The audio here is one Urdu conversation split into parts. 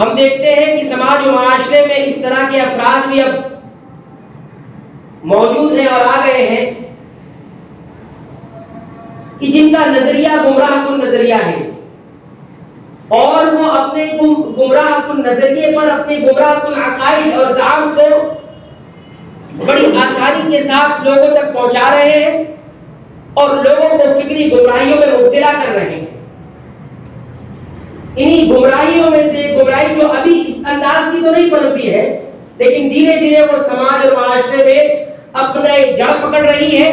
ہم دیکھتے ہیں کہ سماج و معاشرے میں اس طرح کے افراد بھی اب موجود ہیں اور آ گئے ہیں کہ جن کا نظریہ گمراہ کن نظریہ ہے، اور وہ اپنے گمراہ کن نظریے پر اپنے گمراہ کن عقائد اور زعم کو بڑی آسانی کے ساتھ لوگوں تک پہنچا رہے ہیں اور لوگوں کو فکری گمراہیوں میں مبتلا کر رہے ہیں۔ انہی گمراہیوں میں سے گمراہی جو ابھی اس انداز کی تو نہیں پنپی ہے، لیکن دھیرے دھیرے وہ سماج اور معاشرے میں اپنا ایک جڑ پکڑ رہی ہے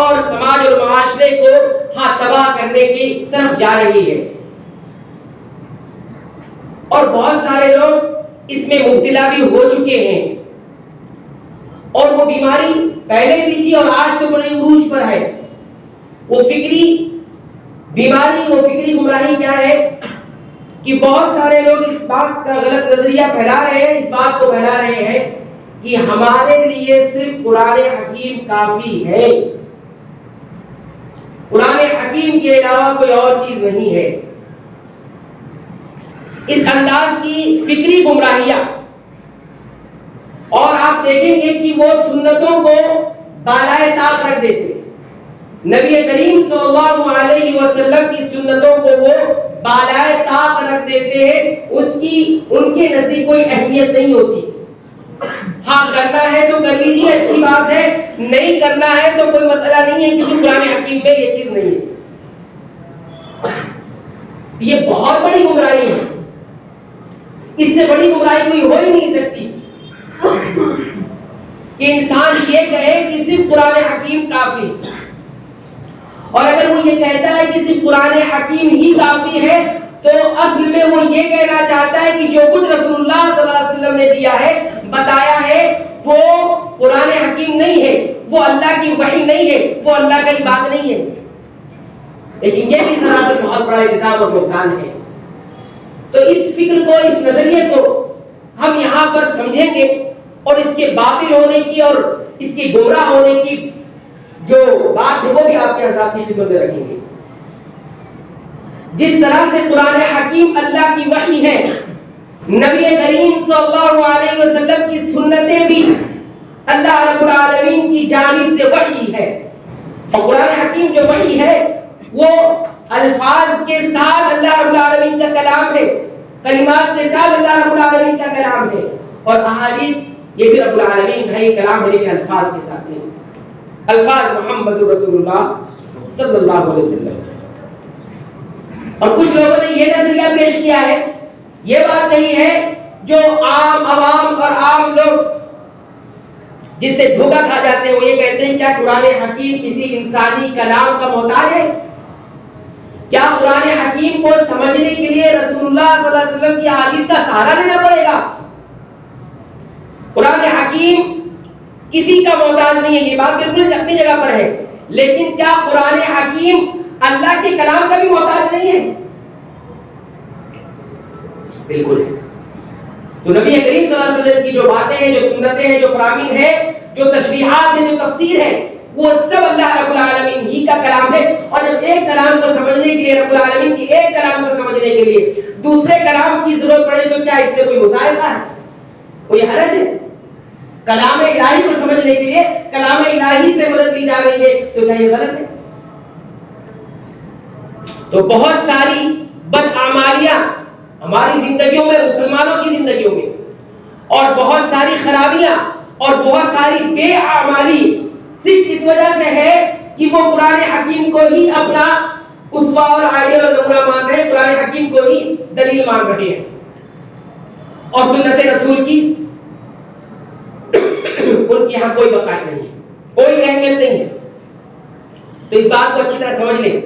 اور سماج اور معاشرے کو تباہ کرنے کی طرف جا رہی ہے، اور بہت سارے لوگ اس میں مبتلا بھی ہو چکے ہیں، اور وہ بیماری پہلے بھی تھی اور آج تو بڑے عروج پر ہے۔ وہ فکری بیماری، وہ فکری گمراہی کیا ہے کہ بہت سارے لوگ اس بات کا غلط نظریہ پھیلا رہے ہیں، اس بات کو پھیلا رہے ہیں کہ ہمارے لیے صرف قرآن حکیم کافی ہے، قرآن حکیم کے علاوہ کوئی اور چیز نہیں ہے۔ اس انداز کی فکری گمراہیاں، اور آپ دیکھیں گے کہ وہ سنتوں کو بالائے طاق رکھ دیتے، نبی کریم صلی اللہ علیہ وسلم کی سنتوں کو وہ بالائے طاق رکھ دیتے ہیں، ان کے نزدیک کوئی اہمیت نہیں ہوتی۔ کرنا ہے تو کر لیجیے، اچھی بات ہے، نہیں کرنا ہے تو کوئی مسئلہ نہیں ہے، کسی قرآن حکیم میں یہ چیز نہیں ہے۔ یہ بہت بڑی گمراہی ہے، اس سے بڑی گمراہی کوئی ہو ہی نہیں سکتی کہ انسان یہ کہے کہ صرف قرآن حکیم کافی، اور اگر وہ یہ کہتا ہے کہ صرف قرآن حکیم ہی کافی ہے تو اصل میں وہ یہ کہنا چاہتا ہے کہ جو کچھ رسول اللہ صلی اللہ علیہ وسلم نے دیا ہے، بتایا ہے، وہ قرآن حکیم نہیں ہے، وہ اللہ کی وحی نہیں ہے، وہ اللہ کی بات نہیں ہے۔ لیکن یہ بھی سراسر بہت بڑا الزام اور بہتان ہے۔ تو اس فکر کو، اس نظریے کو ہم یہاں پر سمجھیں گے، اور اس کے باطل ہونے کی اور اس کے گمراہ ہونے کی جو بات ہے وہ بھی آپ کے حضرات کی خدمت میں رکھیں گے۔ جس طرح سے قرآن حکیم اللہ کی وحی ہے، نبی کریم صلی اللہ علیہ وسلم کی سنتیں بھی اللہ رب العالمین کی جانب سے وحی ہے، اور قرآن حکیم جو وحی ہے وہ الفاظ کے ساتھ اللہ رب العالمین کا کلام ہے، کلمات کے ساتھ اللہ رب العالمین کا کلام ہے، اور احادیث یہ بھی رب العالمین کا ہی کلام ہے، لیکن الفاظ کے ساتھ نہیں، الفاظ محمد رسول اللہ صلی اللہ علیہ وسلم۔ اور کچھ لوگوں نے یہ نظریہ پیش کیا ہے، یہ بات کہی ہے، جو عام عوام اور عام لوگ جس سے دھوکہ کھا جاتے ہیں، وہ یہ کہتے ہیں کیا قرآن حکیم کسی انسانی کلام کا محتاج ہے؟ کیا قرآن حکیم کو سمجھنے کے لیے رسول اللہ صلی اللہ علیہ وسلم کی احادیث کا سہارا لینا پڑے گا؟ قرآن حکیم کسی کا محتاج نہیں ہے، یہ بات بالکل اپنی جگہ پر ہے، لیکن کیا قرآن حکیم اللہ کے کلام کا بھی محتاج نہیں ہے؟ بالکل ہے۔ تو نبی کریم صلی اللہ علیہ وسلم کی جو باتیں ہیں، جو سنتیں ہیں، جو فرامین ہیں، جو تشریحات ہیں، جو تفسیر ہے، وہ سب اللہ رب العالمین ہی کا کلام ہے۔ اور جب ایک کلام کو سمجھنے کے لیے، رب العالمین کی ایک کلام کو سمجھنے کے لیے دوسرے کلام کی ضرورت پڑے تو کیا اس میں کوئی مظاہرہ ہے، کوئی حرج ہے؟ کلام الہی کو سمجھنے کے لیے کلام الہی سے مدد لی جا رہی ہے تو کیا یہ غلط ہے؟ تو بہت ساری بدعمالیاں ہماری زندگیوں میں، مسلمانوں کی زندگیوں میں، اور بہت ساری خرابیاں اور بہت ساری بے اعمالی صرف اس وجہ سے ہے کہ وہ قرآن حکیم کو ہی اپنا اسوہ اور آئیڈیل اور نمونہ مان رہے ہیں، قرآن حکیم کو ہی دلیل مان رہے ہیں، اور سنت رسول کی ان کے یہاں کوئی وقت نہیں ہے، کوئی اہمیت نہیں ہے۔ تو اس بات کو اچھی طرح سمجھ لیں،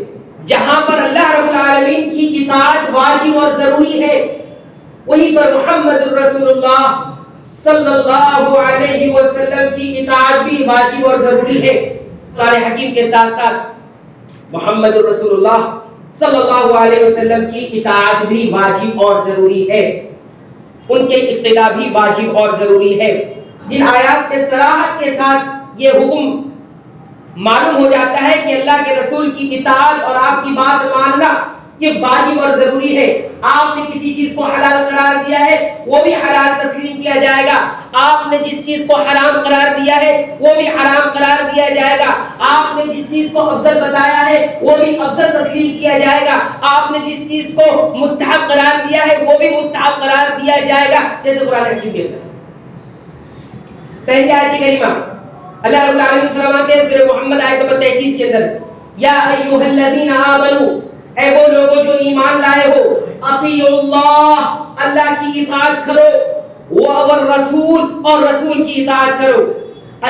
جہاں پر اللہ رب العالمین کی اطاعت واجب اور ضروری ہے، وہیں پر محمد رسول اللہ صلی اللہ علیہ وسلم کی اطاعت بھی واجب اور ضروری ہے۔ قرآن حکیم کے ساتھ ساتھ محمد رسول اللہ صلی اللہ علیہ وسلم کی اطاعت بھی واجب اور ضروری ہے، ان کے اقتداء بھی واجب اور ضروری ہے۔ جن آیات کے صراحت کے ساتھ یہ حکم معلوم ہو جاتا ہے کہ اللہ کے رسول کی اطاعت اور آپ کی بات ماننا یہ واجب اور ضروری ہے. آپ نے کسی چیز کو حلال قرار دیا ہے وہ بھی حلال تسلیم کیا جائے گا. آپ نے جس چیز کو حرام قرار دیا ہے وہ بھی حرام قرار دیا جائے گا. آپ نے جس چیز کو افضل بتایا ہے وہ بھی افضل تسلیم کیا جائے گا. آپ نے جس چیز کو مستحب قرار دیا ہے وہ بھی مستحب قرار دیا جائے گا. جیسے قرآن حکیم کہتا ہے. پہلی آیت کریمہ اللہ رب العالمین فرماتے ہیں سورہ محمد آیت نمبر 33 کے اندر یا ایھا الذین آمنو اے وہ لوگوں جو ایمان لائے ہو اطیعوا اللہ اللہ کی اطاعت کرو والرسول اور رسول کی اطاعت کرو.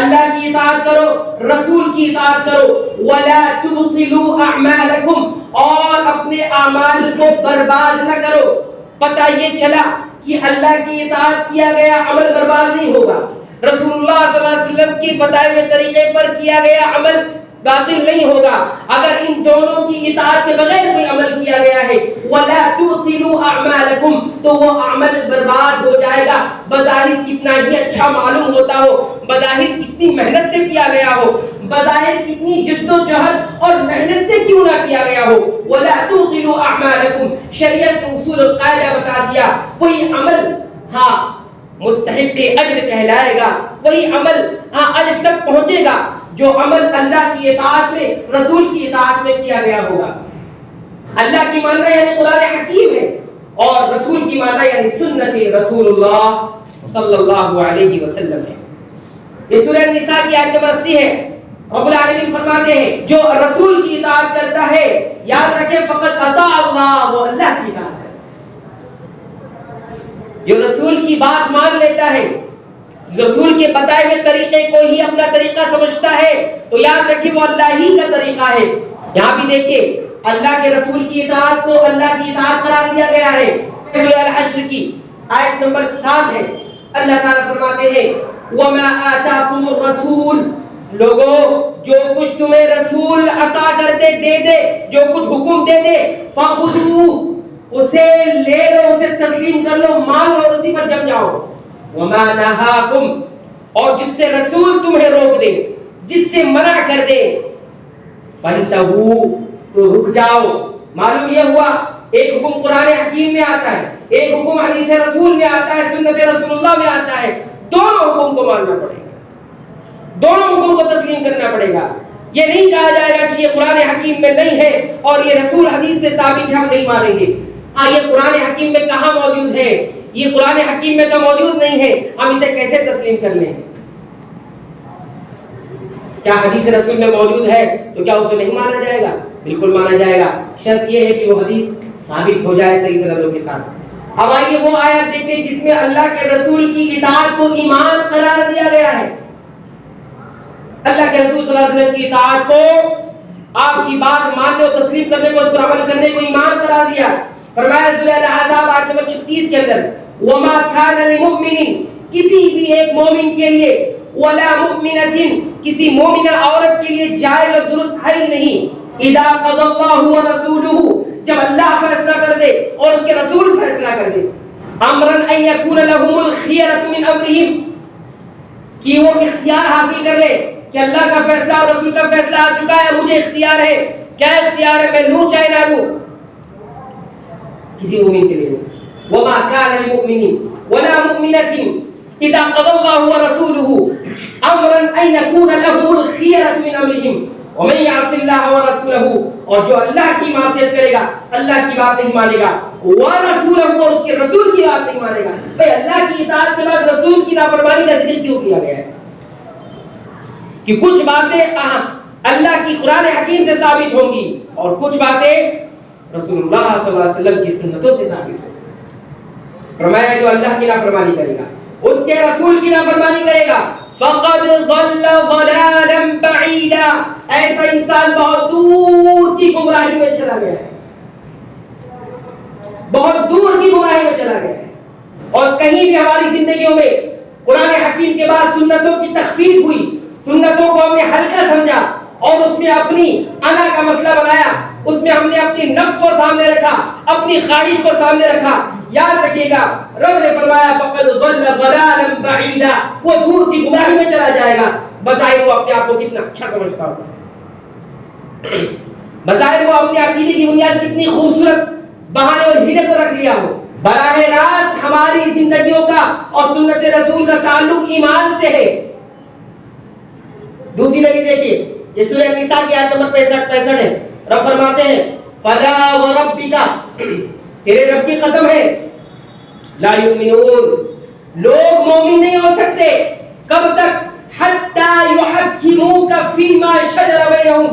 اللہ کی اطاعت کرو رسول کی اطاعت کرو ولا تبطلوا اعمالکم اور اپنے اعمال کو برباد نہ کرو. پتہ یہ چلا کہ اللہ کی اطاعت کیا گیا عمل برباد نہیں ہوگا. رسول اللہ صلی اللہ علیہ وسلم کی بتائے ہوئے طریقے پر کیا گیا عمل باطل نہیں ہوگا. اگر ان دونوں کی اطاعت کے بغیر کوئی عمل کیا گیا ہے وَلَا تُبْطِلُوا أَعْمَالَكُمْ تو وہ عمل برباد ہو جائے گا. بظاہر کتنا ہی اچھا معلوم ہوتا ہو, بظاہر کتنی محنت سے کیا گیا ہو, بظاہر کتنی جد و جہد اور محنت سے کیوں نہ کیا گیا ہو, وَلَا تُبْطِلُوا أَعْمَالَكُمْ شریعت کے اصول القاعدہ بتا دیا. کوئی عمل مستحق اجر کہلائے گا, وہی عمل اجر تک پہنچے گا جو عمل اللہ کی اطاعت میں رسول کی اطاعت میں کیا گیا ہوگا. اللہ کی ماننا یعنی قرآن حکیم ہے اور رسول کی ماننا یعنی سنت رسول اللہ صلی اللہ علیہ وسلم ہے. یہ سورہ النساء کی آیت نمبر 80 ہے. رب العالمین فرماتے ہیں جو رسول کی اطاعت کرتا ہے یاد رکھیں فقط اطاع اللہ, وہ اللہ کی اطاعت ہے. جو رسول کی بات مان لیتا ہے, رسول کے بتائے ہوئے طریقے کو ہی اپنا طریقہ سمجھتا ہے تو یاد رکھیے وہ اللہ ہی کا طریقہ ہے. یہاں بھی دیکھیے اللہ کے رسول کی اطاعت کو اللہ کی اطاعت قرار دیا گیا ہے. سورہ الحشر کی آیت نمبر 7 ہے. اللہ تعالیٰ فرماتے ہیں وَمَا آتَاكُمُ الرَّسُولُ لوگوں جو کچھ تمہیں رسول عطا کر دے دے دے, جو کچھ حکم دے دے فَخُذُوهُ اسے لے لو, اسے تسلیم کر لو, مان لو اور اسی پر جم جاؤ. وَمَا نَهَاكُمْ اور جس سے رسول تمہیں روک دے, جس سے منع کر دے فَانْتَهُوا تو رک جاؤ. معلوم یہ ہوا ایک حکم قرآن حکیم میں آتا ہے, ایک حکم حدیث رسول میں آتا ہے, سنت رسول اللہ میں آتا ہے. دونوں حکم کو ماننا پڑے گا, دونوں حکم کو تسلیم کرنا پڑے گا. یہ نہیں کہا جائے گا کہ یہ قرآن حکیم میں نہیں ہے اور یہ رسول حدیث سے ثابت ہے ہم نہیں مانیں گے. یہ قرآن حکیم میں کہاں موجود ہے, یہ قرآن حکیم میں تو موجود نہیں ہے, ہم اسے کیسے تسلیم کر لیں. کیا حدیث رسول میں موجود ہے تو کیا اسے نہیں مانا جائے گا؟ بالکل مانا جائے گا. شرط یہ ہے کہ وہ حدیث ثابت ہو جائے صحیح سندوں کے ساتھ. اب آئیے وہ آیت دیکھیں جس میں اللہ کے رسول کی اطاعت کو ایمان قرار دیا گیا ہے. اللہ کے رسول صلی اللہ علیہ وسلم کی اطاعت کو, آپ کی بات ماننے اور تسلیم کرنے کو, اس پر عمل کرنے کو ایمان قرار دیا. فرمایا سورہ الاحزاب آیت نمبر 36 کے اندر وَمَا كَانَ لِمُؤْمِنٍ کسی بھی ایک مومن کے لیے وَلَا مُؤْمِنَةٍ کسی مومنہ عورت کے لیے جائز اور درست ہے ہی نہیں اِذَا قَضَى اللَّهُ وَرَسُولُهُ جب اللہ فیصلہ کر دے اور اس کے رسول فیصلہ کر دے أَمْرًا أَن يَكُونَ لَهُمُ الْخِيَرَةُ مِنْ أَمْرِهِمْ کہ وہ اختیار حاصل کر لے کہ اللہ کا فیصلہ اور رسول کا فیصلہ آ چکا ہے, مجھے اختیار ہے. کیا اختیار ہے؟ میں لوں چاہے نہ لوں. کسی مومن کے لیے وَمَا كَانَ لِمُؤْمِنٍ وَلَا مُؤْمِنَةٍ إِذَا قَضَى اللَّهُ وَرَسُولُهُ أَمْرًا أَن يَكُونَ لَهُمُ الْخِيَرَةُ مِنْ أَمْرِهِمْ وَمَن يَعْصِ اللَّهَ وَرَسُولَهُ اور جو اللہ کی معصیت کرے گا, اللہ کی بات نہیں مانے گا, وَرَسُولَهُ اور اس کے رسول کی بات نہیں مانے گا. بھئی اللہ کی اطاعت کے بعد رسول کی نافرمانی کا ذکر کیوں کیا گیا ہے؟ کہ کچھ باتیں اللہ کی قرآن حکیم سے ثابت ہوں گی اور کچھ باتیں رسول اللہ صلی اللہ علیہ وسلم کی سنتوں سے ثابت ہوں گی. فرمایا جو اللہ کی نافرمانی کرے گا, اس کے رسول کی نافرمانی کرے گا فقد ضل ضلالا بعیدا ایسا انسان بہت دور کی گمراہی میں چلا گیا ہے, بہت دور کی گمراہی میں چلا گیا ہے. اور کہیں بھی ہماری زندگیوں میں قرآن حکیم کے بعد سنتوں کی تخفیف ہوئی, سنتوں کو ہم نے ہلکا سمجھا اور اس میں اپنی انا کا مسئلہ بنایا, اس میں ہم نے اپنی نفس کو سامنے رکھا, اپنی خواہش کو سامنے رکھا. یاد رکھیے گا رب نے فرمایا فقد ضل ضلالا بعیدا وہ دور کی گمراہی میں چلا جائے گا. بظاہر وہ اپنے آپ کو کتنا اچھا سمجھتا ہوگا. بظاہر وہ اپنے عقیدے کی بنیاد کتنی خوبصورت بہانے اور ہیلے پر رکھ لیا ہو، براہ راست ہماری زندگیوں کا اور سنت رسول کا تعلق ایمان سے ہے۔ دوسری دلیل دیکھیے، یہ سورہ نساء کی آیت نمبر 65 ہے۔ رب فرماتے ہیں فلا وربک، تیرے رب کی قسم ہے، لا یؤمنون، لوگ مومن نہیں ہو سکتے کب تک؟ حتی یحکموک فیما شجر بینہم،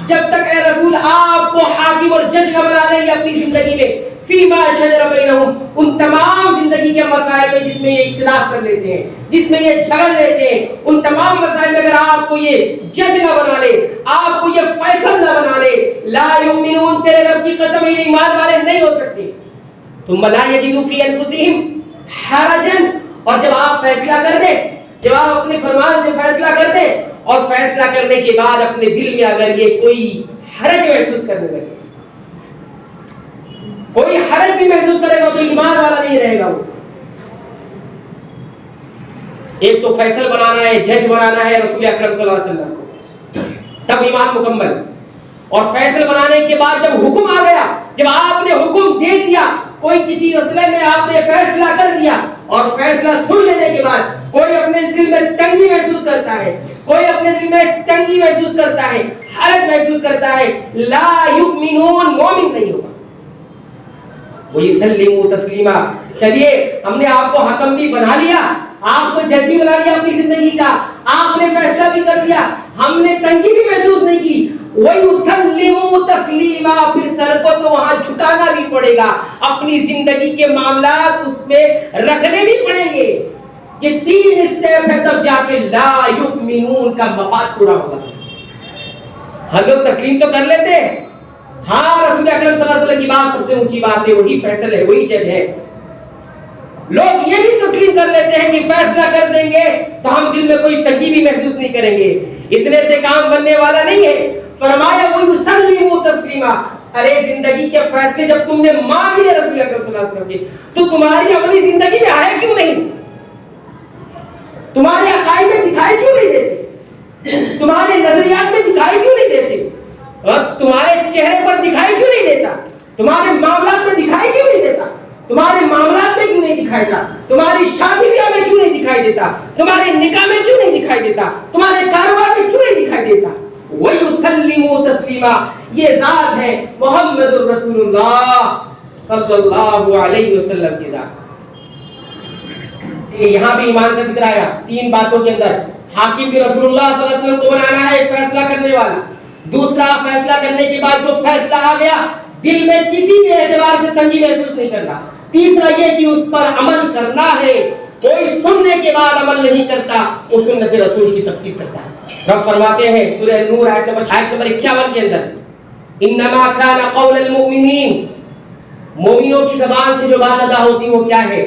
جب تک اے رسول آپ کو حاکم اور جج نہ بنا لیں اپنی زندگی میں، فیما شجر بینہم، ان تمام زندگی کے مسائل میں جس میں یہ اختلاف کر لیتے ہیں، جس میں یہ جھگڑ لیتے ہیں، ان تمام مسائل میں اگر آپ کو یہ جج نہ بنا لے، آپ کو یہ فیصل نہ بنا لے، لا یؤمنون، تیرے رب کی قسم یہ ایمان والے نہیں ہو سکتے۔ ثم لا یجدوا فی انفسہم حرجا، اور جب آپ فیصلہ کر دیں، جب آپ اپنے فرمان سے فیصلہ کر دیں اور فیصلہ کرنے کے بعد اپنے دل میں اگر یہ کوئی حرج محسوس کرنے لگے، کوئی حرج بھی محسوس کرے گا تو ایمان والا نہیں رہے گا۔ وہ ایک تو فیصل بنانا ہے، جج بنانا ہے رسول اکرم صلی اللہ علیہ وسلم کو، تب ایمان مکمل۔ اور فیصل بنانے کے بعد جب حکم آ گیا، جب آپ نے حکم دے دیا، کوئی کسی مسئلے میں آپ نے فیصلہ کر دیا اور فیصلہ سن لینے کے بعد کوئی اپنے دل میں تنگی محسوس کرتا ہے، کوئی اپنے دل میں تنگی محسوس کرتا ہے، حرج محسوس کرتا ہے، لا یؤمنون، مومن نہیں ہوگا۔ وَيُسَلِّمُوا تَسْلِیمًا، چلیے ہم نے آپ کو حکم بھی بنا لیا، آپ کو جج بھی بنا لیا اپنی زندگی کا، آپ نے فیصلہ بھی کر دیا، ہم نے تنگی بھی محسوس نہیں کی۔ وَيُسَلِّمُوا تَسْلِیمًا، پھر سر کو تو وہاں جھکانا بھی پڑے گا، اپنی زندگی کے معاملات اس میں رکھنے بھی پڑیں گے۔ یہ 3 اسٹیپ ہے، تب جا کے لا یؤمنون کا مفاد پورا ہوگا۔ ہم لوگ تسلیم تو کر لیتے ہیں، ہاں رسول اکرم صلی اللہ علیہ وسلم کی بات سب سے اونچی بات ہے، وہی فیصل ہے، وہی جج ہے۔ لوگ یہ بھی تسلیم کر لیتے ہیں کہ فیصلہ کر دیں گے تو ہم دل میں کوئی تنگی بھی محسوس نہیں کریں گے، اتنے سے کام بننے والا نہیں ہے۔ فرمایا وَيُسَلِّمُوا تَسْلِیمًا، ارے زندگی کے فیصلے جب تم نے مان لیے رسول اکرم صلی اللہ علیہ وسلم کے، تو تمہاری عملی زندگی میں آئے کیوں نہیں؟ تمہارے عقائد میں دکھائی کیوں نہیں دیتے؟ تمہارے نظریات میں دکھائی کیوں نہیں دیتے؟ اور تمہارے چہرے پر دکھائی کیوں نہیں دیتا؟ تمہارے معاملات میں دکھائی کیوں نہیں دیتا؟ تمہارے معاملات میں کیوں نہیں دکھائی دیتا؟ تمہاری شادی بیاہ میں کیوں نہیں دکھائی دیتا؟ تمہارے نکاح میں کیوں نہیں دکھائی دیتا؟ تمہارے کاروبار میں کیوں نہیں دکھائی دیتا؟ وَيُسَلِّمُوا تَسْلِیمًا، یہ ذات ہے محمد الرسول اللہ صلی اللہ علیہ وسلم کی ذات۔ یہاں بھی ایمان کا ذکر آیا 3 باتوں کے اندر۔ حاکم بھی رسول اللہ صلی اللہ علیہ وسلم کو بنانا ہے، فیصلہ کرنے والا۔ دوسرا، فیصلہ کرنے کے بعد جو فیصلہ آ گیا دل میں کسی بھی اعتبار سے تنگی محسوس نہیں کرنا۔ تیسرا یہ کہ اس پر عمل کرنا ہے، کوئی سننے کے بعد عمل نہیں کرتا، وہ سنت رسول کی تکفیر کرتا ہے۔ رب فرماتے ہیں سورہ نور آیت نمبر 51 کے اندر، انما کان قول المؤمنین، مومنوں کی زبان سے جو بات ادا ہوتی وہ کیا ہے؟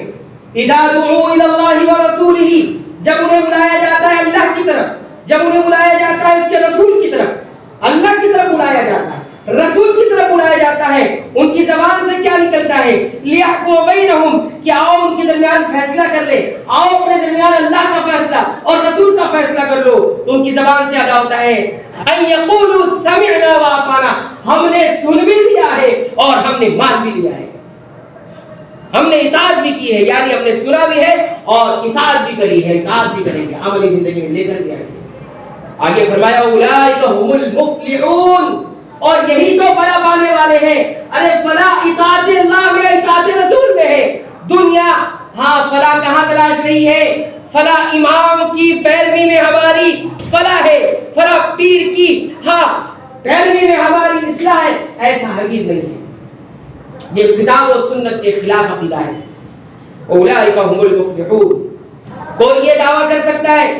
اذا دعوا الى اللہ ورسولہ، جب انہیں بلایا جاتا ہے اللہ کی طرف، جب انہیں بلایا جاتا ہے اس کے رسول کی طرف، اللہ کی طرف بلایا جاتا ہے، رسول کی طرف بلایا جاتا ہے، ان کی زبان سے کیا نکلتا ہے؟ لِيَحْكُمَ بَيْنَهُمْ، کہ آؤ ان کے درمیان فیصلہ کر لے، آؤ اپنے درمیان اللہ کا فیصلہ اور رسول کا فیصلہ کر لو۔ تو ان کی زبان سے ادا ہوتا ہے أَن يَقُولُوا سَمِعْنَا وَأَطَعْنَا، ہم نے سن بھی لیا ہے اور ہم نے مان بھی لیا ہے، ہم نے اطاعت بھی کی ہے، یعنی ہم نے سنا بھی ہے اور اطاعت بھی کری ہے، اطاعت بھی کریں گے، عملی زندگی میں لے کر بھی آئیں گے۔ آگے فرمایا اولئک هم المفلحون، اور یہی تو فلاح پانے والے ہیں۔ ارے فلاح اطاعت اللہ میں، اطاعت رسول میں ہے۔ دنیا ہاں فلاح کہاں تلاش رہی ہے؟ فلاح امام کی پیروی میں ہماری فلاح ہے، فلاح پیر کی ہاں پیروی میں ہماری اصلاح ہے، ایسا ہرگز نہیں ہے۔ یہ کتاب و سنت کے خلاف عقیدہ ہے۔ اولئک هم المفلحون، کوئی یہ دعویٰ کر سکتا ہے،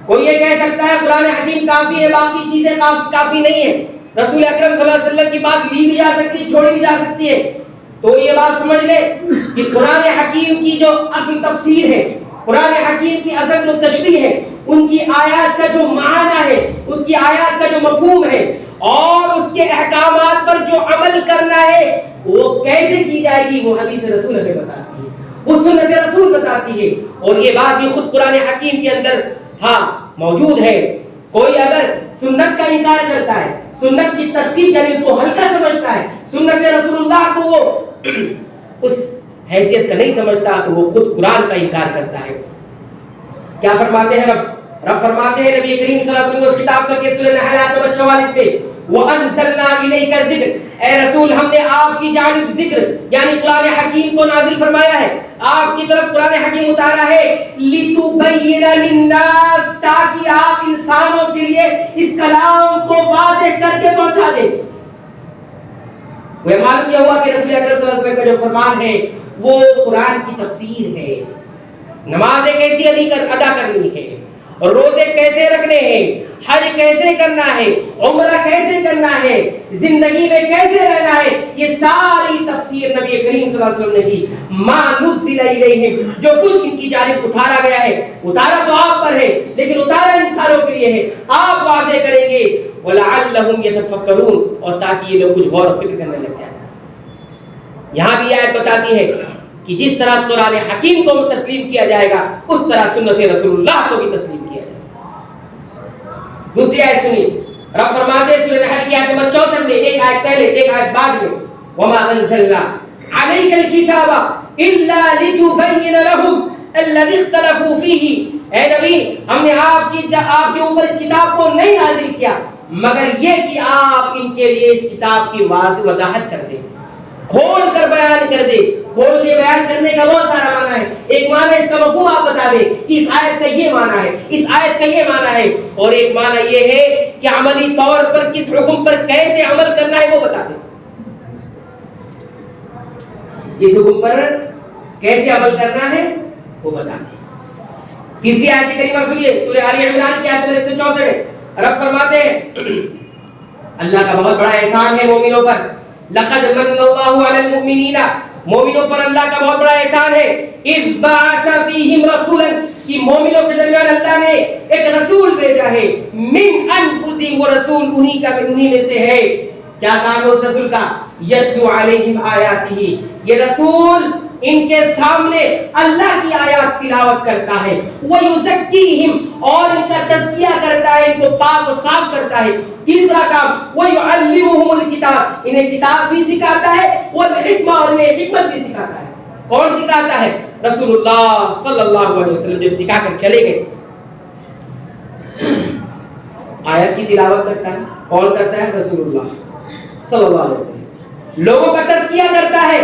کوئی یہ کہہ سکتا ہے قرآن حکیم کافی ہے، باقی چیزیں کافی نہیں ہے، رسول اکرم صلی اللہ علیہ وسلم کی بات لی بھی جا سکتی ہے، چھوڑی بھی جا سکتی ہے، تو یہ بات سمجھ لے کہ قرآن حکیم کی جو اصل تفسیر ہے، قرآن حکیم کی اصل جو تشریح ہے، ان کی آیات کا جو معنی ہے، ان کی آیات کا جو مفہوم ہے اور اس کے احکامات پر جو عمل کرنا ہے وہ کیسے کی جائے گی، وہ حدیث رسول ہمیں بتاتی ہے، وہ سنت رسول بتاتی ہے، اور یہ بات بھی خود قرآن حکیم کے اندر ہاں موجود ہے۔ کوئی اگر سنت کا انکار کرتا ہے، سنت کی ترتیب یعنی اس کو ہلکا سمجھتا ہے، سنت رسول اللہ کو وہ اس حیثیت کا نہیں سمجھتا، تو وہ خود قرآن کا انکار کرتا ہے۔ کیا فرماتے ہیں رب فرماتے ہیں نبی کریم صلی اللہ علیہ وسلم کو خطاب کر کے سورہ نحل آیت نمبر 44 پہ، وَأَنزَلْنَا إِلَيْكَ الذِّكْرَ، اے رسول ہم نے آپ کی جانب ذکر یعنی قرآن حکیم کو نازل فرمایا ہے، آپ کی طرف قرآن حکیم اتارا ہے، لِتُبَيِّنَ لِلنَّاسِ، تاکہ آپ انسانوں کے لیے اس کلام کو واضح کر کے پہنچا دیں۔ وہ معلوم یہ ہوا کہ رسول اکرم صلی اللہ علیہ وسلم کا جو فرمان ہے وہ قرآن کی تفسیر ہے، نمازیں کیسی ادا کرنی ہے، روزے کیسے رکھنے ہیں، حج کیسے کرنا ہے، عمرہ کیسے کرنا ہے، زندگی میں کیسے رہنا ہے، یہ ساری تفسیر نبی کریم صلی اللہ علیہ وسلم نے کی۔ ما نزل الیہم، جو کچھ ان کی جانب اتارا گیا ہے، اتارا تو آپ پر ہے لیکن اتارا انسانوں کے لیے ہے، آپ واضح کریں گے، وَلَعَلَّهُمْ يَتَفَكَّرُونَ، اور تاکہ یہ لوگ کچھ غور و فکر کرنے لگ جائیں۔ یہاں بھی آیت بتاتی ہے کہ جس طرح قرآن حکیم کو تسلیم کیا جائے گا اس طرح سنت رسول اللہ کو بھی تسلیم کیا جائے گا۔ دوسری آیت سنیے، رب فرماتے ہیں سورہ نحل کی آیت نمبر 64 میں، ایک آیت پہلے ایک آیت بعد میں، وَمَا أَنزَلْنَا عَلَيْكَ الْكِتَابَ إِلَّا لِتُبَيِّنَ لَهُمْ الَّذِي اخْتَلَفُوا فِيهِ، اے نبی ہم نے آپ کے اوپر اس کتاب کو نہیں نازل کیا مگر یہ کہ آپ ان کے لیے اس کتاب کی وضاحت کر دیں، کھول کر بیان کر دے۔ کھول کے بیان کرنے کا بہت سارا معنی ہے، ایک معنی اس کا مفہوم آپ بتا دیں کہ اس آیت کا یہ معنی ہے، اس آیت کا یہ معنی ہے، اور ایک معنی یہ ہے کہ عملی طور پر کس حکم پر کیسے عمل کرنا ہے وہ بتا دیں، اس حکم پر کیسے عمل کرنا ہے وہ بتا دیں۔ تیسری آیت کریمہ سنیے، سورہ آل عمران کی آیت نمبر 164، رب فرماتے ہیں اللہ کا بہت بڑا احسان ہے مومنوں پر، لقد من اللہ علی المؤمنین، مومنوں پر اللہ کا بہت بڑا احسان ہے، اذ بعث فیہم رسولا، کہ مومنوں کے درمیان اللہ نے ایک رسول بھیجا ہے، من انفسہم، وہ رسول انہی میں سے ہے۔ کیا کام ہے اس رسول کا؟ یتلو علیہم آیاتہ، یہ رسول ان کے سامنے اللہ کی آیات تلاوت کرتا ہے، وَيُزَكِّيهِمْ، اور ان کا تزکیہ کرتا ہے، ان کو پاک و صاف کرتا ہے۔ تیسرا کام وَيُعَلِّمُهُمُ الْكِتَابَ، انہیں کتاب بھی سکھاتا ہے، وَالْحِکْمَةَ، اور انہیں حکمت بھی سکھاتا ہے۔ کون سکھاتا ہے؟ رسول اللہ صلی اللہ علیہ وسلم جو سکھا کر چلے گئے۔ آیت کی تلاوت کرتا ہے کون کرتا ہے؟ رسول اللہ صلی اللہ علیہ وسلم۔ لوگوں کا تزکیہ کرتا ہے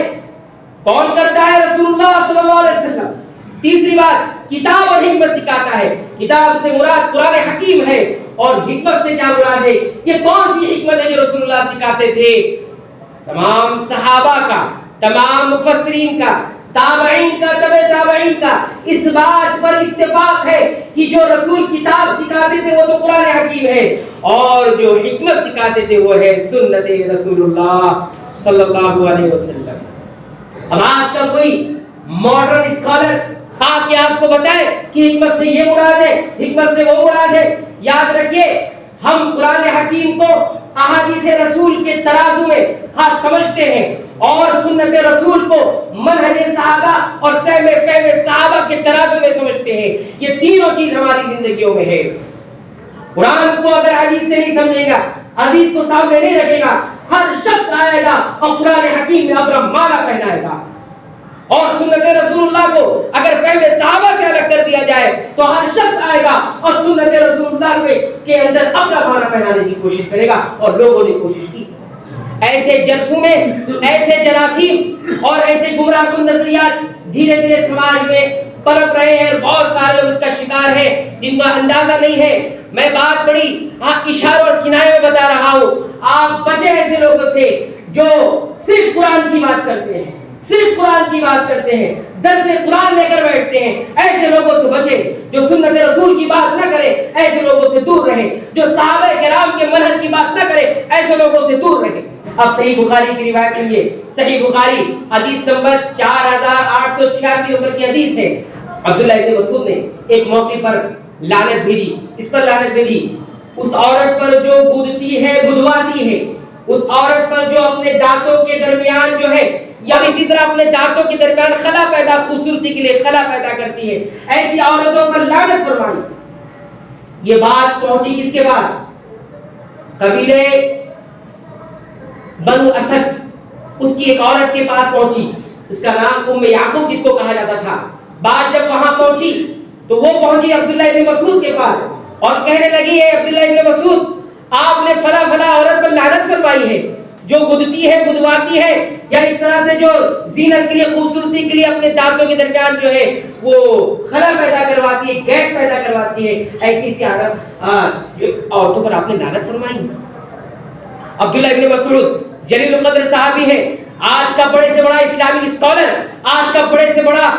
کون کرتا ہے؟ رسول اللہ صلی اللہ علیہ وسلم۔ تیسری بات کتاب اور حکمت سکھاتا ہے، کتاب سے مراد قرآن حکیم ہے، اور حکمت سے کیا مراد ہے؟ یہ کون سی حکمت ہے جو رسول اللہ سکھاتے تھے؟ تمام صحابہ کا، تمام مفسرین کا، تابعین کا، تبع تابعین کا اس بات پر اتفاق ہے کہ جو رسول کتاب سکھاتے تھے وہ تو قرآن حکیم ہے، اور جو حکمت سکھاتے تھے وہ ہے سنت رسول اللہ صلی اللہ علیہ وسلم۔ اب آج کا کوئی ماڈرن اسکالر آ کے آپ کو بتائے کہ حکمت سے یہ مراد ہے، حکمت سے وہ مراد ہے، یاد رکھیے ہم قرآن حکیم کو احادیث رسول کے ترازو میں سمجھتے ہیں، اور سنت رسول کو منہج صحابہ اور فہم صحابہ کے ترازو میں سمجھتے ہیں۔ یہ تینوں چیز ہماری زندگیوں میں ہے۔ قرآن کو اگر حدیث سے نہیں سمجھے گا، حدیث کو سامنے نہیں رکھے گا، ہر شخص آئے گا اور قرآن حکیم میں اپنا مالا پہنائے گا، اور سنت رسول اللہ کو اگر فہم صحابہ سے الگ کر دیا جائے تو ہر شخص آئے گا اور سنت رسول اللہ کے اندر اپنا مالا پہنانے کی کوشش کرے گا، اور لوگوں نے کوشش کی۔ ایسے جرثومے، ایسے جراثیم اور ایسے گمراہ کن نظریات دھیرے دھیرے سماج میں پنپ رہے ہیں، اور بہت سارے لوگ اس کا شکار ہیں جن کا اندازہ نہیں ہے۔ میں بات بڑی اشاروں اور کنایوں میں بتا رہا ہوں، آپ بچے ایسے لوگوں سے جو صرف قرآن کی بات کرتے ہیں، صرف قرآن کی بات کرتے ہیں، درس قرآن لے کر بیٹھتے ہیں۔ ایسے لوگوں سے بچیں، جو سنت رسول کی بات نہ کرے ایسے لوگوں سے دور رہیں، جو صحابہ کرام کے منہج کی بات نہ کرے ایسے لوگوں سے دور رہیں۔ اب صحیح بخاری کی روایت سنیے، صحیح بخاری حدیث نمبر 4886 نمبر کی حدیث ہے۔ عبداللہ ابن مسعود نے ایک موقع پر لعنت بھیجی، اس پر لعنت بھیجی، اس عورت پر جو گدتی ہے، گدواتی ہے، اس عورت پر جو اپنے دانتوں کے درمیان جو ہے، یا اسی طرح اپنے دانتوں کے درمیان خلا پیدا، خوبصورتی کے لیے خلا پیدا کرتی ہے، ایسی عورتوں پر لعنت فرمائی۔ یہ بات پہنچی کس کے بعد؟ قبیلے بنو اسد اس کی ایک عورت کے پاس پہنچی، اس کا نام ام یعقوب جس کو کہا جاتا تھا. بات جب وہاں پہنچی تو وہ پہنچی عبداللہ ابن مسعود کے پاس اور کہنے لگی ہے عبداللہ ابن مسعود آپ نے فلاں فلاں عورت پر لعنت فرمائی ہے جو گدتی ہے گدواتی ہے یا اس طرح سے جو زینت کے لیے خوبصورتی کے لیے اپنے دانتوں کے درمیان جو ہے وہ خلا پیدا کرواتی ہے، گیپ پیدا کرواتی ہے، ایسی سی عورتوں پر آپ نے لعنت فرمائی. عبداللہ ابن مسعود جلیل القدر صحابی ہے، آج کا بڑے سے بڑا اسلامک اسکالر، آج کا بڑے سے بڑا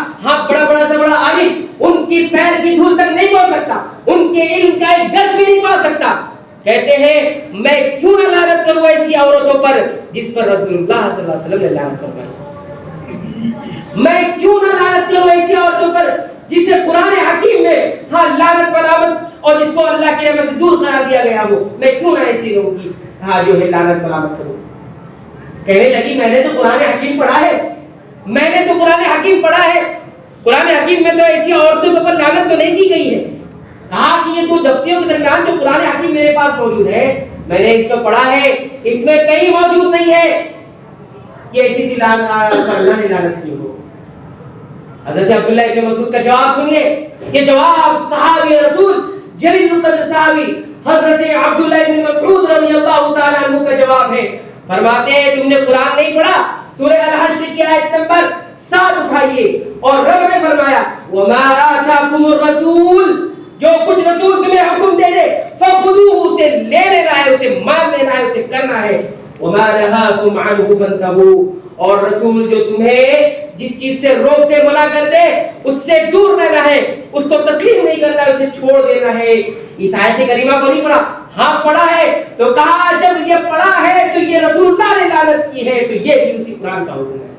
بڑا سے بڑا عالم، ان کی پیر کی دھول تک نہیں پہنچ سکتا، ان کے علم کا ایک گرد بھی نہیں پا سکتا. کہتے ہیں میں کیوں نہ لعنت کروں ایسی عورتوں پر جس پر رسول اللہ صلی اللہ علیہ وسلم نے لعنت فرمائی. میں کیوں نہ لعنت کروں ایسی عورتوں پر جسے قرآن حکیم میں لعنت ملامت اور جس کو اللہ کی رحمت سے دور قرار دیا گیا ہو، میں کیوں نہ ایسی لوگوں کی جو ہے لعنت ملامت کروں. کہنے لگی میں نے تو قرآن حکیم پڑھا ہے، میں نے تو قرآن حکیم پڑھا ہے، قرآن حکیم میں تو ایسی عورتوں کے اوپر لعنت تو نہیں کی گئی ہے. کہا کہ یہ دو دفتیوں کے درمیان جو قرآن حکیم میرے پاس موجود ہے میں نے اس کو پڑھا ہے، اس میں کہیں موجود نہیں ہے کہ ایسی سی اللہ نے لعنت کی ہو. حضرت عبداللہ ابن مسعود کا جواب سنیے. یہ جواب صحابی رسول جلیل القدر صحابی حضرت عبداللہ ابن مسعود رضی اللہ تعالی عنہ کا جواب ہے. فرماتے ہیں تم نے قرآن نہیں پڑھا؟ سورہ الحشر کی آیت نمبر 7 اٹھائیے اور رب نے فرمایا وَمَا آتَاكُمُ الرَّسُولُ، جو کچھ رسول تمہیں حکم دے دے فَخُذُوهُ، اسے لے لینا ہے، اسے مان لینا ہے، اسے کرنا ہے. وَمَا نَهَاكُمْ عَنْهُ فَانْتَهُوا، اور رسول جو تمہیں جس چیز سے روک دے منع کر دے اس سے دور رہنا ہے، اس کو تسلیم نہیں کرنا ہے، اسے چھوڑ دینا ہے. اس آیت کریمہ کو نہیں پڑھا؟ ہاں پڑھا ہے. تو کہا جب یہ پڑھا ہے تو یہ رسول اللہ نے لعنت کی ہے تو یہ بھی اسی قرآن کا حکم ہے،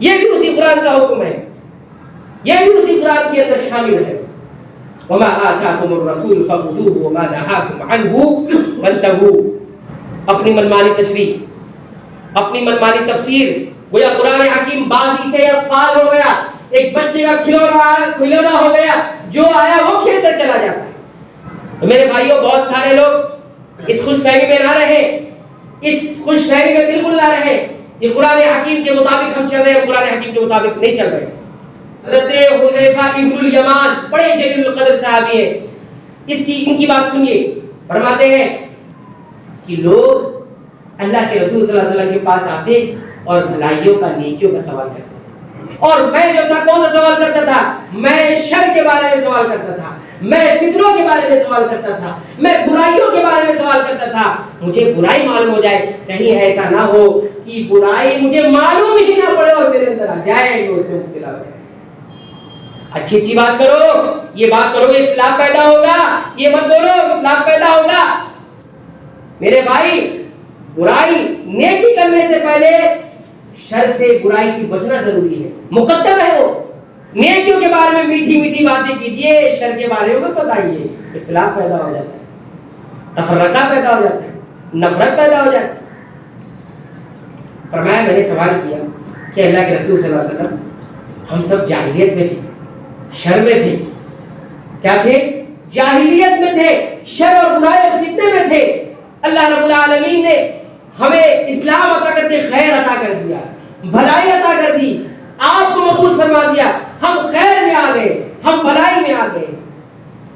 یہ بھی اسی قرآن کا حکم ہے، یہ بھی اسی قرآن کے اندر شامل ہے. وما آتاكم الرسول فخذوه وما نهاكم عنه فانتهوا. اپنی منمانی تشریح، اپنی منمانی تفسیر، گویا قرآن حکیم بازیچے یا فال ہو گیا، ایک بچے کا کھلونا ہو گیا، جو آیا وہ کھیل کر چلا جاتا ہے. میرے بھائیوں بہت سارے لوگ اس خوش فہمی میں نہ رہے، اس خوش فہمی میں بالکل نہ رہے یہ قرآن حکیم کے مطابق ہم چل رہے ہیں، قرآن حکیم کے مطابق نہیں چل رہے. حضرت حذیفہ ابن الیمان بڑے جلیل القدر صحابی ہیں، ان کی بات سنیے. فرماتے ہیں کہ لوگ اللہ کے رسول صلی اللہ علیہ وسلم کے پاس آتے اور بھلائیوں کا نیکیوں کا سوال کرتے، اور میں جو تھا کون سا سوال کرتا تھا؟ میں شر کے بارے میں سوال کرتا تھا، میں فتنوں کے بارے میں سوال کرتا تھا، میں برائیوں کے بارے میں سوال کرتا تھا. مجھے برائی معلوم ہو جائے، کہیں ایسا نہ ہو کہ برائی مجھے معلوم ہی نہ پڑے اور میرے اندر آ جائے تو اس میں مبتلا ہو جائے. اچھی اچھی بات کرو، یہ بات کرو اختلاف پیدا ہوگا، یہ مت بولو اختلاف پیدا ہوگا. میرے بھائی برائی نیکی کرنے سے پہلے شر سے برائی سے بچنا ضروری ہے، مقدم ہے وہ. نیکیوں کے بارے میں میٹھی میٹھی باتیں کیجیے، شر کے بارے میں مت بتائیے. اختلاف پیدا ہو جاتا ہے، تفرقہ پیدا ہو جاتا ہے، نفرت پیدا ہو جاتی ہے. فرمایا میں نے سوال کیا کہ اللہ کے رسول صلی اللہ علیہ وسلم ہم سب جاہلیت میں تھے، شر میں تھے. کیا تھے؟ جاہلیت میں تھے، شر اور برائی اور فتنے میں تھے. اللہ رب العالمین نے ہمیں اسلام عطا کر کے خیر عطا کر دیا، بھلائی عطا کر دی، آپ کو محفوظ فرما دیا. ہم خیر میں آ گئے، ہم بھلائی میں آ گئے.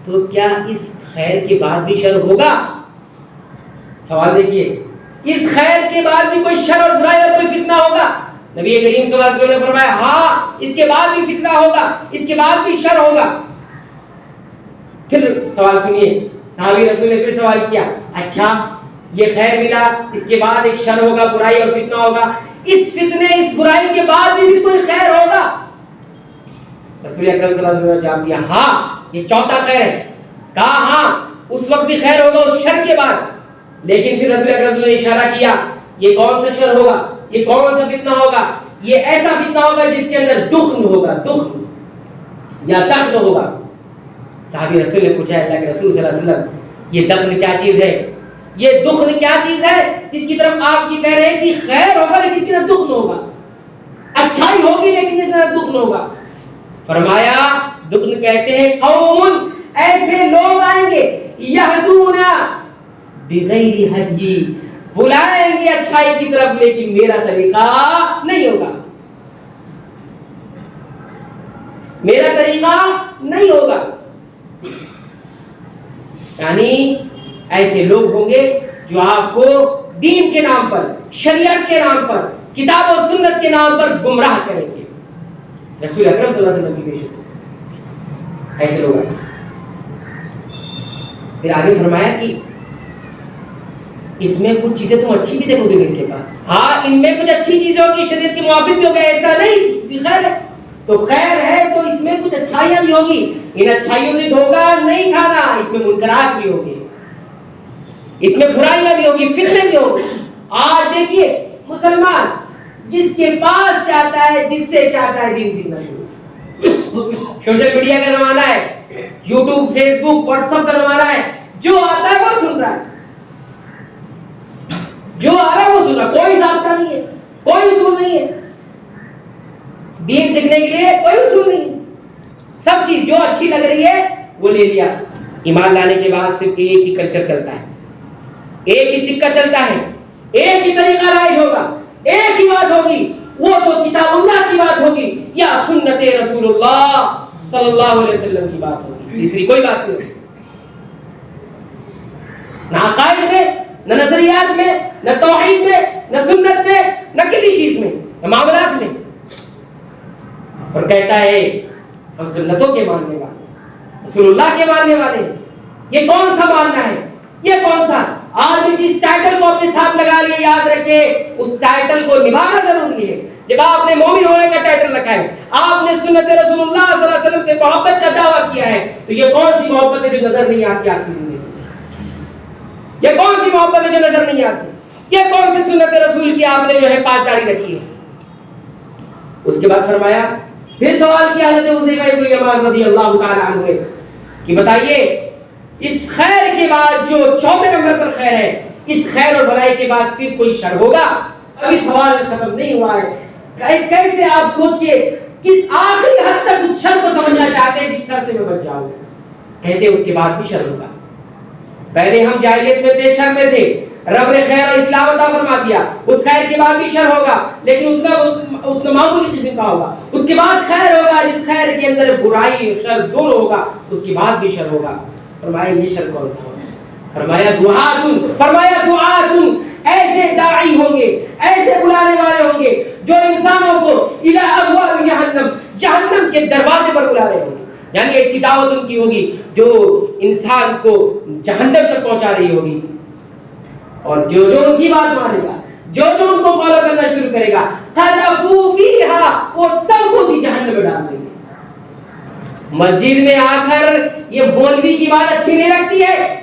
تو کیا اس خیر کے بعد بھی شر ہوگا؟ سوال دیکھیے، اس خیر کے بعد بھی کوئی شر اور برائی اور کوئی فتنہ ہوگا؟ نبی کریم صلی اللہ علیہ وسلم نے فرمایا ہاں اس کے بعد بھی فتنہ ہوگا، اس کے بعد بھی شر ہوگا. پھر سوال سنیے، صحابی رسول نے پھر سوال کیا اچھا یہ خیر ملا، اس کے بعد ایک شر ہوگا، برائی اور فتنہ ہوگا، اس فتنے اس برائی کے بعد بھی کوئی خیر ہوگا؟ رسول اکرم صلی اللہ علیہ وسلم نے جواب دیا ہاں یہ چوتھا خیر ہے. کہا ہاں اس وقت بھی خیر ہوگا اس شر کے بعد. لیکن پھر رسول اکرم صلی اللہ علیہ وسلم نے اشارہ کیا یہ کون سا شر ہوگا، یہ کون سا فتنہ ہوگا؟ یہ ایسا فتنہ ہوگا جس کے اندر دخن ہوگا، دخن یا دخن ہوگا. صحابی رسول نے پوچھا اللہ کے رسول صلی اللہ علیہ وسلم یہ دخن کیا چیز ہے، یہ دخن کیا چیز ہے جس کی طرف آپ یہ کہہ رہے ہیں کہ خیر ہوگا لیکن اس کی طرف دخن ہوگا، اچھائی ہوگی لیکن اس کی طرف دخن ہوگا؟ فرمایا دخن کہتے ہیں قوم ایسے لوگ آئیں گے یہدون بغیر ہدی، بلائیں گے اچھائی کی طرف، لیکن میرا طریقہ نہیں ہوگا، میرا طریقہ نہیں ہوگا۔ یعنی ایسے لوگ ہوں گے جو آپ کو دین کے نام پر، شریعت کے نام پر، کتاب و سنت کے نام پر گمراہ کریں گے۔ رسول اکرم صلی اللہ علیہ وسلم کی پیش ایسے لوگ ہیں۔ پھر آگے فرمایا کہ اس میں کچھ چیزیں تم اچھی بھی دیکھو گے ان کے پاس، ہاں ان میں کچھ اچھی چیزیں ہوگی، شریعت کے موافق بھی ہوگی، ایسا نہیں کہ خیر ہے تو خیر ہے، تو اس میں کچھ اچھائیاں بھی ہوگی، ان اچھائیوں سے دھوکہ نہیں کھانا، اس میں منکرات بھی ہوگی، اس میں برائیاں بھی ہوگی، فتنے بھی ہوگی۔ آج دیکھیے مسلمان جس کے پاس چاہتا ہے، جس سے چاہتا ہے دین سیکھنا شروع، سوشل میڈیا کا زمانہ ہے، یوٹیوب، فیس بک، واٹس ایپ کا زمانہ ہے، جو آتا ہے وہ سن رہا ہے، جو آ رہا ہے وہ سن رہا ہے، کوئی ضابطہ نہیں ہے، کوئی اصول نہیں ہے، دین سیکھنے کے لیے کوئی اصول نہیں، سب چیز جو اچھی لگ رہی ہے وہ لے لیا۔ ایمان لانے کے بعد صرف ایک ہی کلچر چلتا ہے، ایک ہی سکہ چلتا ہے، ایک ہی طریقہ رائج ہوگا، ایک ہی بات ہوگی، وہ تو کتاب اللہ کی بات ہوگی یا سنت رسول اللہ صلی اللہ علیہ وسلم کی بات ہوگی، تیسری کوئی بات نہیں ہوگی۔ نہ عقائد میں، نہ نظریات میں، نہ توحید میں، نہ سنت میں، نہ کسی چیز میں، نہ معاملات میں۔ اور کہتا ہے ہم سنتوں کے ماننے والے، رسول اللہ کے ماننے والے، یہ کون سا ماننا ہے، یہ کون سا؟ آدمی جس ٹائٹل کو اپنے ساتھ لگا لیے، یاد رکھے اس ٹائٹل کو نبھانا ضروری ہے۔ جب آپ نے مومن ہونے کا ٹائٹل رکھا ہے، آپ نے سنت رسول اللہ صلی اللہ علیہ وسلم سے محبت کا دعویٰ کیا ہے، تو یہ کون سی محبت ہے جو نظر نہیں آتی آپ کی زندگی میں؟ یہ کون سی محبت ہے جو نظر نہیں آتی؟ یہ کون سی سنت رسول کی آپ نے جو ہے پاسداری رکھی ہے؟ اس کے بعد فرمایا، پھر سوال کیا حضرت حذیفہ بن یمان رضی اللہ تعالی عنہ نے کہ بتائیے اس خیر کے بعد جو چوتھے نمبر پر خیر ہے، اس خیر اور بھلائی کے بعد پھر کوئی شر ہوگا؟ ابھی سوال ختم نہیں ہوا ہے، کیسے آپ سوچئے کس آخری حد تک اس شر کو سمجھنا چاہتے ہیں جس شر سے میں بچ جاؤں؟ کہتے ہیں اس کے بعد بھی شر ہوگا۔ پہلے ہم جاہلیت میں تھے، شر میں تھے، رب نے خیر اور اسلام عطا فرما دیا، اس خیر کے بعد بھی شر ہوگا، لیکن اتنا معمولی قسم کا ہوگا۔ اس کے بعد خیر ہوگا، جس خیر کے اندر برائی اور شر دونوں ہوگا، اس کے بعد بھی شر ہوگا۔ فرمایا یہ شر کون سا ہوگا؟ فرمایا دعاتن، ایسے داعی ہوں گے، ایسے بلانے والے ہوں گے جو انسانوں کو الی ابواب جہنم، جہنم کے دروازے پر بلا رہے ہوں گے۔ یعنی ایسی دعوت ان کی ہوگی جو انسان کو جہنم تک پہنچا رہی ہوگی، اور جو ان کی بات مانے گا، جو ان کو فالو کرنا شروع کرے گا، قذفوا فیہا، وہ سب کو اسی جہنم میں ڈال دیں گے۔ مسجد میں آ کر یہ مولوی کی بات اچھی نہیں لگتی ہے،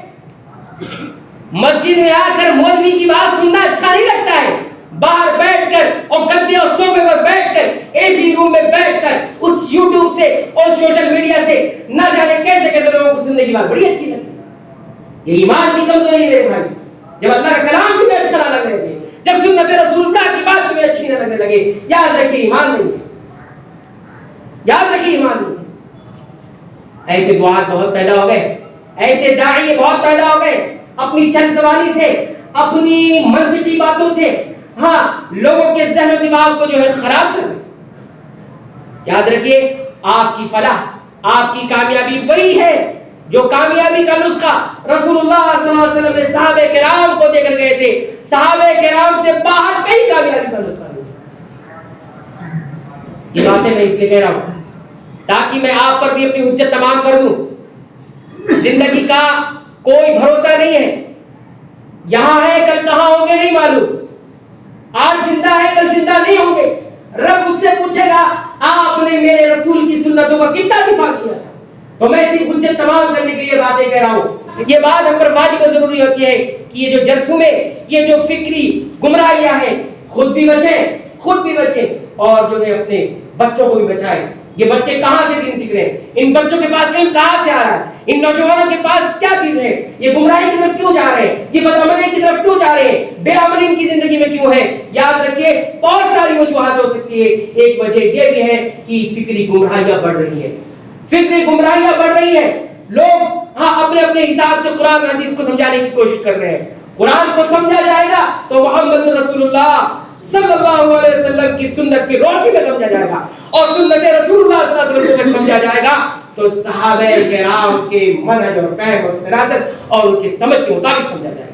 مسجد میں آ کر مولوی کی بات سننا اچھا نہیں لگتا ہے، باہر بیٹھ کر اور گدے اور صوفے پر بیٹھ کر، اے سی روم میں بیٹھ کر اس یوٹیوب سے اور سوشل میڈیا سے نہ جانے کیسے کیسے لوگوں کو سننے کی بات بڑی اچھی لگتی ہے۔ یہ ایمان کی کمزوری ہے میرے بھائی، جب اللہ کا کلام تمہیں اچھا نہ لگنے لگے، جب سنت رسول اللہ کی بات تمہیں اچھی نہ لگنے لگے، یاد رکھیے ایمان نہیں ہے، یاد رکھیے ایمان نہیں ہے۔ ایسے دعات بہت پیدا ہو گئے، ایسے داعی بہت پیدا ہو گئے، اپنی چند زبانی سے، اپنی منطقی باتوں سے ہاں لوگوں کے ذہن و دماغ کو جو ہے خراب کر دیں۔ یاد رکھیے آپ کی فلاح، آپ کی کامیابی وہی ہے جو کامیابی کا نسخہ رسول اللہ صلی اللہ علیہ وسلم نے صحابہ کرام کو دے کر گئے تھے۔ صحابہ کرام سے باہر کہیں کامیابی کا نسخہ نہیں۔ یہ باتیں میں اس لیے کہہ رہا ہوں تاکہ میں آپ پر بھی اپنی حجت تمام کر دوں۔ زندگی کا کوئی بھروسہ نہیں ہے، یہاں ہے کل کہاں ہوں گے نہیں معلوم، آج زندہ ہے کل زندہ نہیں ہوں گے۔ رب اس سے پوچھے گا آپ نے میرے رسول کی سنتوں کا کتنا دفاع کیا تھا؟ تو میں اسی حجت تمام کرنے کے لیے باتیں کہہ رہا ہوں۔ یہ بات ہم پر واجب و ضروری ہوتی ہے کہ یہ جو جرثومے، یہ جو فکری گمراہیاں ہیں، خود بھی بچیں اور جو ہے اپنے بچوں کو بھی بچائیں۔ یہ بچے کہاں سے دین سیکھ رہے ہیں؟ ان بچوں کے پاس علم کہاں سے آ رہا ہے؟ ان نوجوانوں کے پاس کیا چیز ہے؟ یہ گمراہی کی طرف کیوں جا رہے ہیں؟ یہ بدعملی کی طرف کیوں جا رہے ہیں؟ بے عملی ان کی زندگی میں کیوں ہے؟ یاد رکھیے بہت ساری وجوہات ہو سکتی ہے، ایک وجہ یہ بھی ہے کہ فکری گمراہیاں بڑھ رہی ہیں، فکری گمراہیاں بڑھ رہی ہیں۔ لوگ اپنے حساب سے قرآن اور حدیث کو سمجھانے کی کوشش کر رہے ہیں، قرآن کو سمجھا جائے گا تو محمد رسول اللہ صلی اللہ علیہ وسلم کی سنت کی روشنی میں سمجھا جائے گا، اور سنت رسول اللہ صلی اللہ علیہ وسلم کو سمجھا جائے گا تو صحابہ کرام کے منہج اور فہم اور فراست اور ان کی سمجھ کے مطابق سمجھا جائے گا۔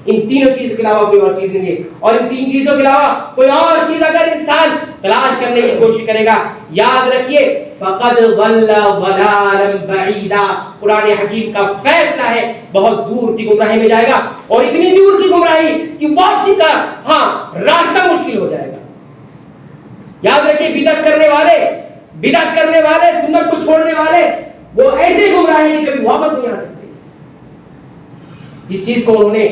ان تینوں چیزوں کے علاوہ کوئی اور چیز نہیں ہے، اور ان تین چیزوں کے علاوہ کوئی اور چیز اگر انسان تلاش کرنے کی کوشش کرے گا، یاد رکھیے فقد ضل ضلالا بعیدا، قرآن حکیم کا فیصلہ ہے بہت دور کی گمراہی میں جائے گا، اور اتنی دور کی گمراہی کہ واپسی کا راستہ مشکل ہو جائے گا۔ یاد رکھیے بدعت کرنے والے سنت کو چھوڑنے والے وہ ایسے گمراہی کہ کبھی واپس نہیں آ سکتے۔ جس چیز کو انہوں نے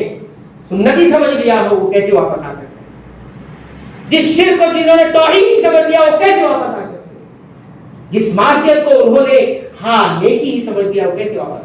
سنتی سمجھ لیا ہو وہ کیسے واپس آ سکتے ہیں؟ جس شرک کو جنہوں نے توحیدی سمجھ لیا وہ کیسے واپس آ سکتے ہیں؟ جس معصیت کو انہوں نے نیکی ہی سمجھ لیا وہ کیسے واپس آ سکتے ہیں؟